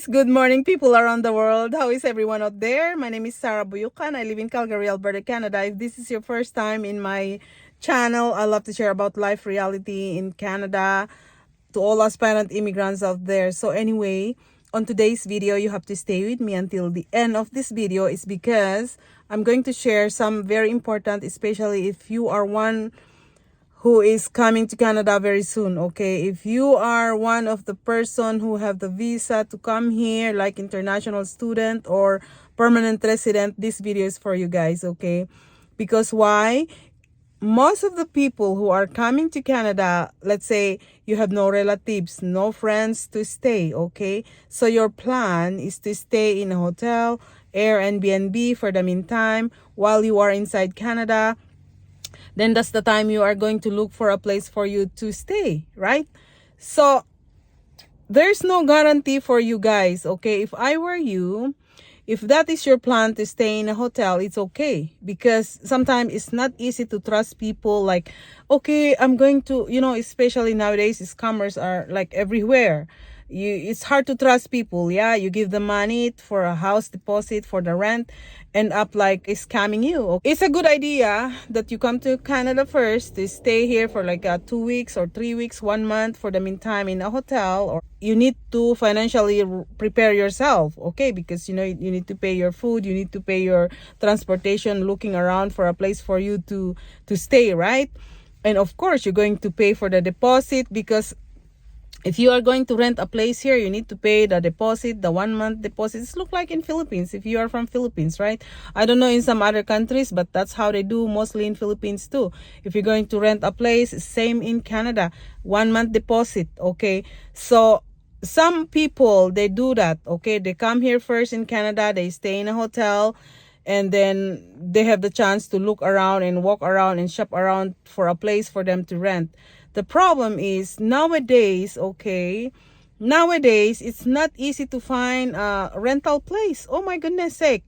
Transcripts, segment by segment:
Good morning, people around the world. How is everyone out there? My name is Sarah Buyucan. I live in Calgary, Alberta, Canada. If this is your first time in my channel, I love to share about life reality in Canada to all aspirant immigrants out there. So anyway, on today's video, you have to stay with me until the end of this video. Is because I'm going to share some very important, especially if you are one who is coming to Canada very soon. Okay, if you are one of the person who have the visa to come here, like international student or permanent resident, this video is for you guys. Okay, because why? Most of the people who are coming to Canada, let's say you have no relatives, no friends to stay. Okay, so your plan is to stay in a hotel, Airbnb for the meantime while you are inside Canada. Then that's the time you are going to look for a place for you to stay, right? So there's no guarantee for you guys. Okay, if I were you, if that is your plan to stay in a hotel, it's okay, because sometimes it's not easy to trust people. Like, okay, I'm going to, especially nowadays, scammers are like everywhere. It's hard to trust people. Yeah, you give them money for a house deposit for the rent, end up like scamming you. It's a good idea that you come to Canada first to stay here for like 2 weeks or 3 weeks, 1 month for the meantime in a hotel. Or you need to financially prepare yourself, okay, because you need to pay your food, you need to pay your transportation, looking around for a place for you to stay, right? And of course you're going to pay for the deposit, because if you are going to rent a place here, you need to pay the deposit, the 1 month deposit. It's look like in Philippines, if you are from Philippines, right? I don't know in some other countries, but that's how they do mostly in Philippines too. If you're going to rent a place, same in Canada, 1 month deposit, okay? So some people, they do that, okay? They come here first in Canada, they stay in a hotel, and then they have the chance to look around and walk around and shop around for a place for them to rent. The problem is nowadays, okay, nowadays it's not easy to find a rental place. Oh my goodness sake.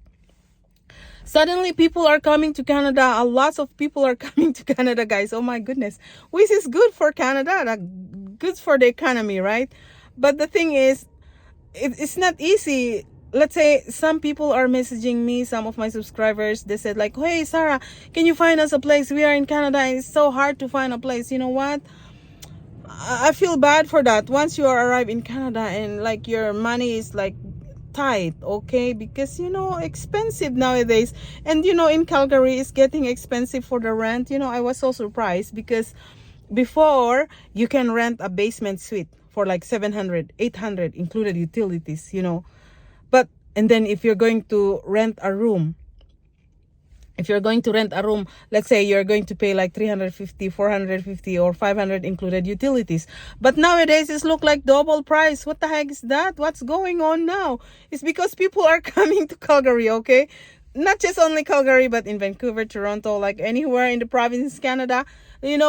Suddenly people are coming to Canada. A lot of people are coming to Canada, guys. Oh my goodness. Which is good for Canada, good for the economy, right? But the thing is, it's not easy. Let's say some people are messaging me, some of my subscribers, they said like, hey Sarah, can you find us a place? We are in Canada and it's so hard to find a place. You know what? I feel bad for that. Once you arrive in Canada and like your money is like tight, okay, because expensive nowadays, and in Calgary it's getting expensive for the rent. I was so surprised, because before you can rent a basement suite for like 700, 800 included utilities, but and then if you're going to rent a room, let's say you're going to pay like 350, 450, or 500 included utilities. But nowadays it's look like double price. What the heck is that? What's going on now? It's because people are coming to Calgary, okay? Not just only Calgary, but in Vancouver, Toronto, like anywhere in the province, Canada.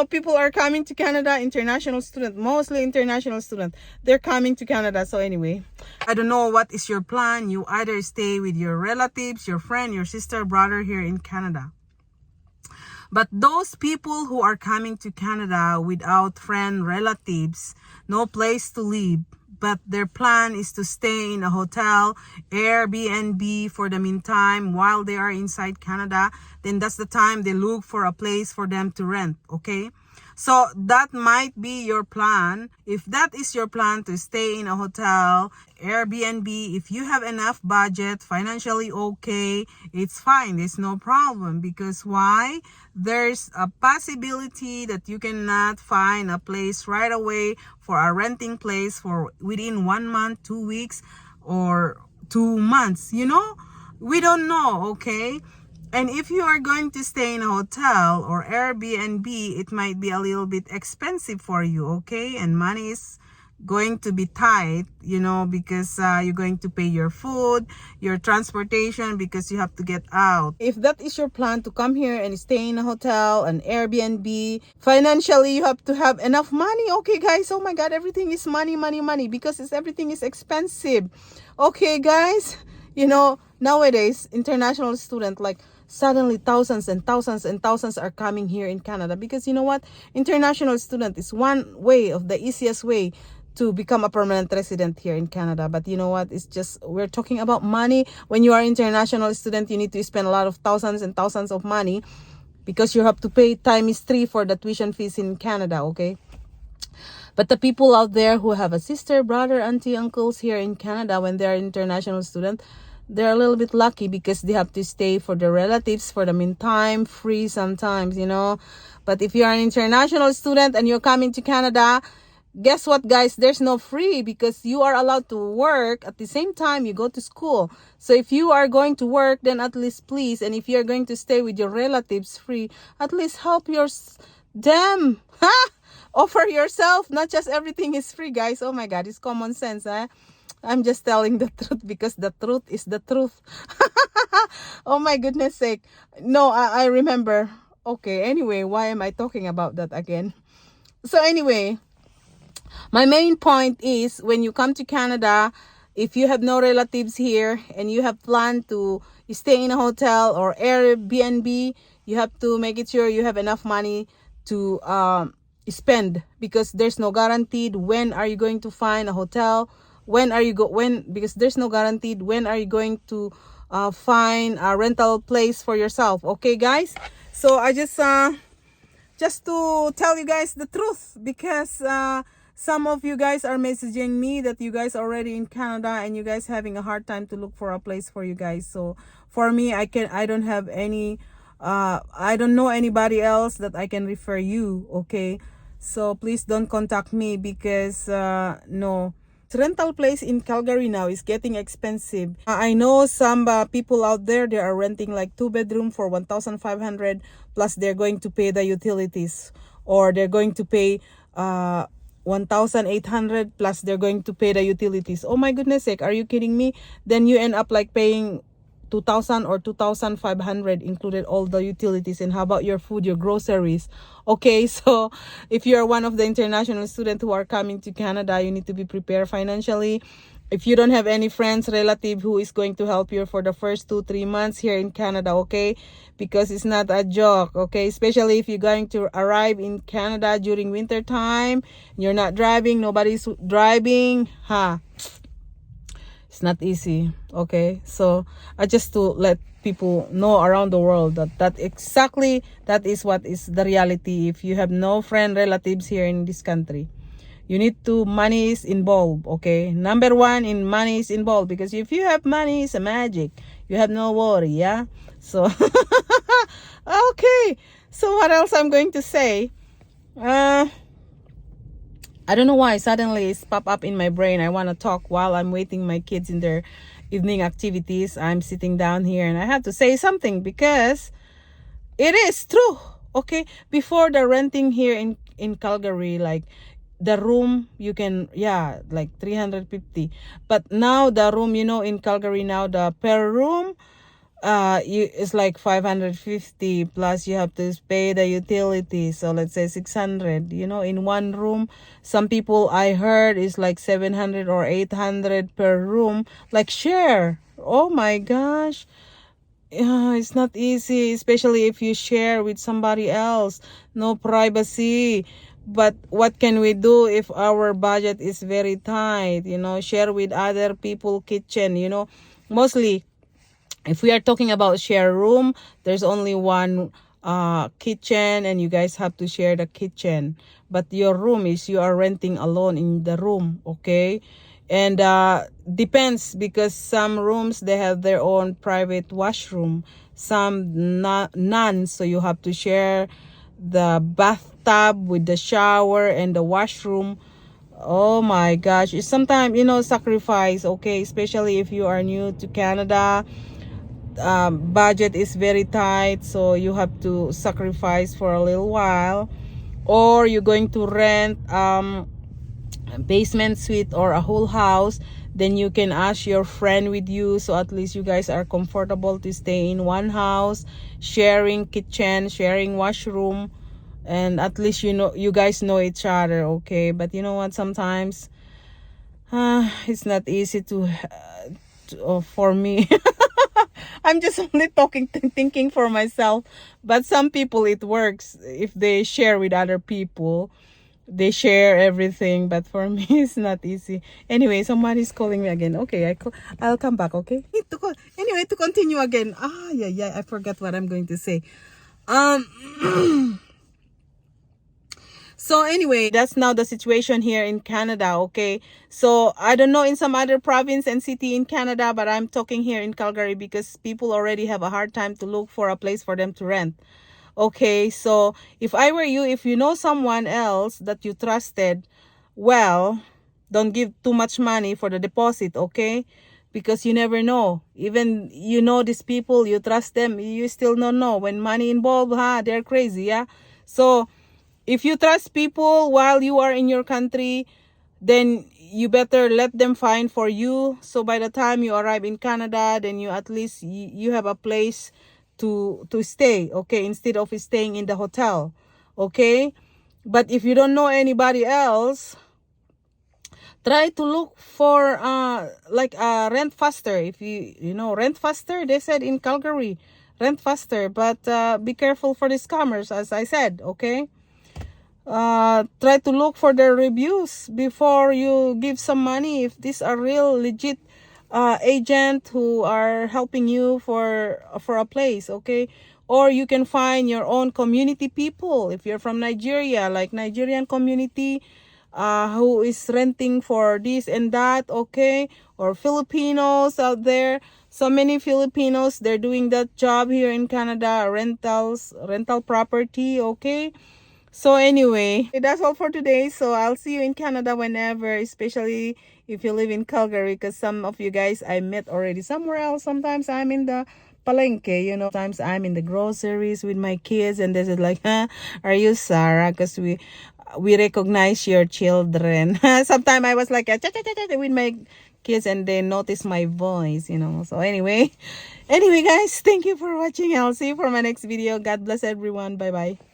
People are coming to Canada, international student, mostly international student. They're coming to Canada. So anyway, I don't know what is your plan. You either stay with your relatives, your friend, your sister, brother here in Canada. But those people who are coming to Canada without friend, relatives, no place to live, but their plan is to stay in a hotel, Airbnb for the meantime while they are inside Canada, then that's the time they look for a place for them to rent, okay? So that might be your plan. If that is your plan to stay in a hotel, Airbnb, if you have enough budget, financially okay, it's fine. There's no problem. Because why? There's a possibility that you cannot find a place right away for a renting place for within 1 month, 2 weeks, or 2 months. We don't know, okay? And if you are going to stay in a hotel or Airbnb, it might be a little bit expensive for you, okay? And money is going to be tight, because you're going to pay your food, your transportation, because you have to get out. If that is your plan to come here and stay in a hotel, an Airbnb, financially you have to have enough money, okay guys? Oh my god, everything is money, money, money, because everything is expensive, okay guys? Nowadays international student, like suddenly thousands and thousands and thousands are coming here in Canada, because you know what, international student is one way of the easiest way to become a permanent resident here in Canada. But you know what? It's just, we're talking about money. When you are international student, you need to spend a lot of thousands and thousands of money because you have to pay times 3 for the tuition fees in Canada, okay? But the people out there who have a sister, brother, auntie, uncles here in Canada, when they're international student, they're a little bit lucky because they have to stay for their relatives for the meantime, free sometimes, you know. But if you're an international student and you're coming to Canada, guess what, guys? There's no free because you are allowed to work at the same time you go to school. So if you are going to work, then at least please, and if you're going to stay with your relatives free, at least help them. Offer yourself. Not just everything is free, guys. Oh my God, it's common sense. I'm just telling the truth because the truth is the truth. Oh my goodness sake. No, I remember. Okay, anyway, why am I talking about that again? So anyway, my main point is when you come to Canada, if you have no relatives here and you have planned to stay in a hotel or Airbnb, you have to make it sure you have enough money to spend, because there's no guaranteed when are you going to find a hotel, because there's no guaranteed when are you going to find a rental place for yourself. Okay, guys? So I just to tell you guys the truth, because some of you guys are messaging me that you guys are already in Canada and you guys having a hard time to look for a place for you guys. So for me, I don't have any I don't know anybody else that I can refer you, okay? So please don't contact me because no. Rental place in Calgary now is getting expensive. I know some people out there, they are renting like 2-bedroom for 1,500 plus they're going to pay the utilities, or they're going to pay 1,800 plus they're going to pay the utilities. Oh my goodness sake, are you kidding me? Then you end up like paying 2,000 or 2,500 included all the utilities. And how about your food, your groceries? Okay, so if you're one of the international students who are coming to Canada, you need to be prepared financially. If you don't have any friends, relative who is going to help you for the first 2-3 months here in Canada, okay? Because it's not a joke, okay? Especially if you're going to arrive in Canada during winter time, you're not driving, nobody's driving, it's not easy, okay? So I just to let people know around the world that is what is the reality. If you have no friend, relatives here in this country, you need to, money is involved, okay? Number one, in money is involved, because if you have money, it's a magic. You have no worry, yeah? So okay, so what else I'm going to say? I don't know why suddenly it's pop up in my brain. I want to talk while I'm waiting my kids in their evening activities. I'm sitting down here and I have to say something because it is true. Okay, before the renting here in Calgary, like the room you can, like 350, but now the room, in Calgary now, the per room it's like 550 plus you have to pay the utilities, so let's say 600, in one room. Some people I heard is like 700 or 800 per room, like share. Oh my gosh, it's not easy, especially if you share with somebody else. No privacy. But what can we do if our budget is very tight? Share with other people kitchen. Mostly if we are talking about share room, there's only one kitchen and you guys have to share the kitchen. But your room is, you are renting alone in the room, okay? And depends, because some rooms, they have their own private washroom, some none, so you have to share the bathtub with the shower and the washroom. Oh my gosh, it's sometimes, sacrifice, okay? Especially if you are new to Canada, budget is very tight, so you have to sacrifice for a little while. Or you're going to rent a basement suite or a whole house, then you can ask your friend with you, so at least you guys are comfortable to stay in one house, sharing kitchen, sharing washroom, and at least you guys know each other, okay? But you know what, sometimes it's not easy to for me. I'm just only thinking for myself, but some people it works if they share with other people. they share everything, but for me it's not easy. Anyway, somebody's calling me again. Okay, I'll come back. Okay. Anyway, to continue again. Yeah, I forgot what I'm going to say. So anyway, that's now the situation here in Canada. Okay, so I don't know in some other province and city in Canada, but I'm talking here in Calgary because people already have a hard time to look for a place for them to rent. Okay, so if I were you, if you know someone else that you trusted, well, don't give too much money for the deposit, okay? Because you never know. Even you know these people, you trust them, you still don't know. When money involved, they're crazy, yeah? So if you trust people while you are in your country, then you better let them find for you. So by the time you arrive in Canada, then you at least you have a place to stay, okay, instead of staying in the hotel, okay? But if you don't know anybody else, try to look for like rent faster. If you know rent faster, they said in Calgary, rent faster. But be careful for the scammers, as I said, okay? Try to look for their reviews before you give some money. If these are real legit agent who are helping you for a place, okay? Or you can find your own community people. If you're from Nigeria, like Nigerian community who is renting for this and that, okay? Or Filipinos out there. So many Filipinos, they're doing that job here in Canada, rental property, okay? So anyway, that's all for today. So I'll see you in Canada whenever, especially if you live in Calgary, because some of you guys I met already somewhere else. Sometimes I'm in the palengke, you know, sometimes I'm in the groceries with my kids, and this is like, are you Sarah? Because we recognize your children. Sometimes I was like with my kids, and they notice my voice, you know. So anyway, guys, thank you for watching. I'll see you for my next video. God bless everyone. Bye bye.